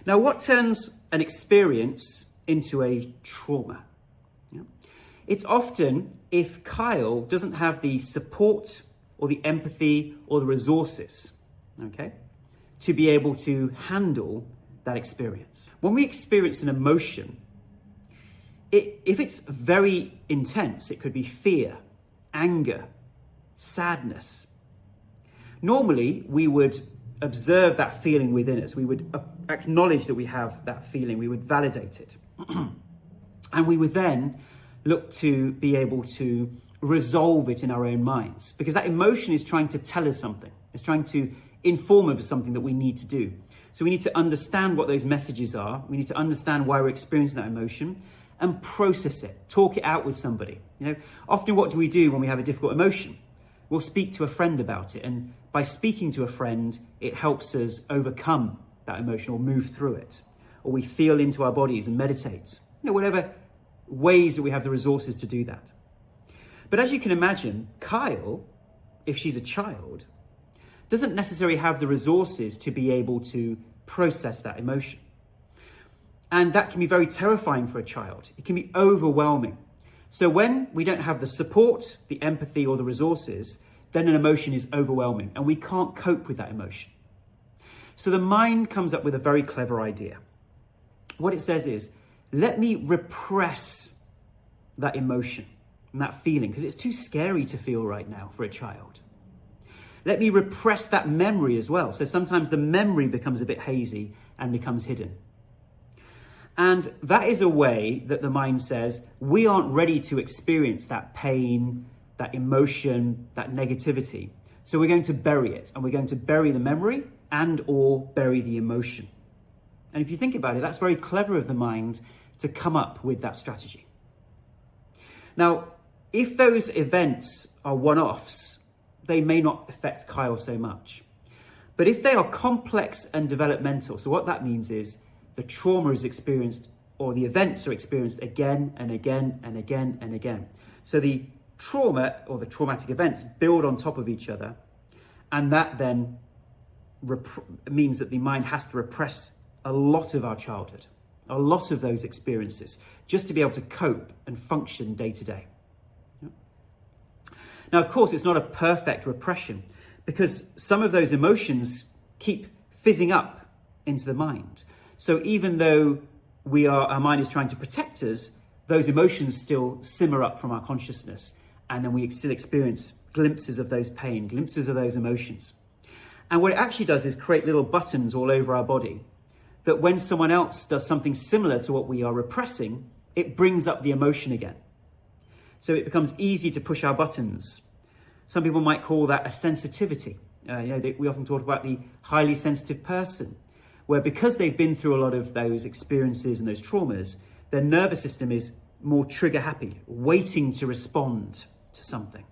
Now, what turns an experience into a trauma? Yeah. It's often if Kyle doesn't have the support or the empathy or the resources, okay, to be able to handle that experience. When we experience an emotion, if it's very intense, it could be fear, anger, sadness. Normally, we would observe that feeling within us. We would acknowledge that we have that feeling. We would validate it. And we would then look to be able to resolve it in our own minds, because that emotion is trying to tell us something. It's trying to inform us of something that we need to do. So we need to understand what those messages are. We need to understand why we're experiencing that emotion and process it, talk it out with somebody. Often what do we do when we have a difficult emotion? We'll speak to a friend about it. And by speaking to a friend, it helps us overcome that emotion or move through it. Or we feel into our bodies and meditate. Whatever ways that we have the resources to do that. But as you can imagine, Kyle, if she's a child, doesn't necessarily have the resources to be able to process that emotion. And that can be very terrifying for a child. It can be overwhelming. So when we don't have the support, the empathy, or the resources, then an emotion is overwhelming and we can't cope with that emotion. So the mind comes up with a very clever idea. What it says is, let me repress that emotion and that feeling, because it's too scary to feel right now for a child. Let me repress that memory as well. So sometimes the memory becomes a bit hazy and becomes hidden. And that is a way that the mind says, we aren't ready to experience that pain, that emotion, that negativity. So we're going to bury it, and we're going to bury the memory and or bury the emotion. And if you think about it, that's very clever of the mind to come up with that strategy. Now, if those events are one-offs, they may not affect Kyle so much. But if they are complex and developmental, so what that means is the trauma is experienced, or the events are experienced again and again and again and again. So the trauma or the traumatic events build on top of each other, and that then means that the mind has to repress a lot of our childhood, a lot of those experiences, just to be able to cope and function day to day. Now, of course, it's not a perfect repression, because some of those emotions keep fizzing up into the mind. So even though our mind is trying to protect us, those emotions still simmer up from our consciousness, and then we still experience glimpses of those pain, glimpses of those emotions. And what it actually does is create little buttons all over our body that when someone else does something similar to what we are repressing, it brings up the emotion again. So it becomes easy to push our buttons. Some people might call that a sensitivity. We often talk about the highly sensitive person, where because they've been through a lot of those experiences and those traumas, their nervous system is more trigger happy, waiting to respond to something.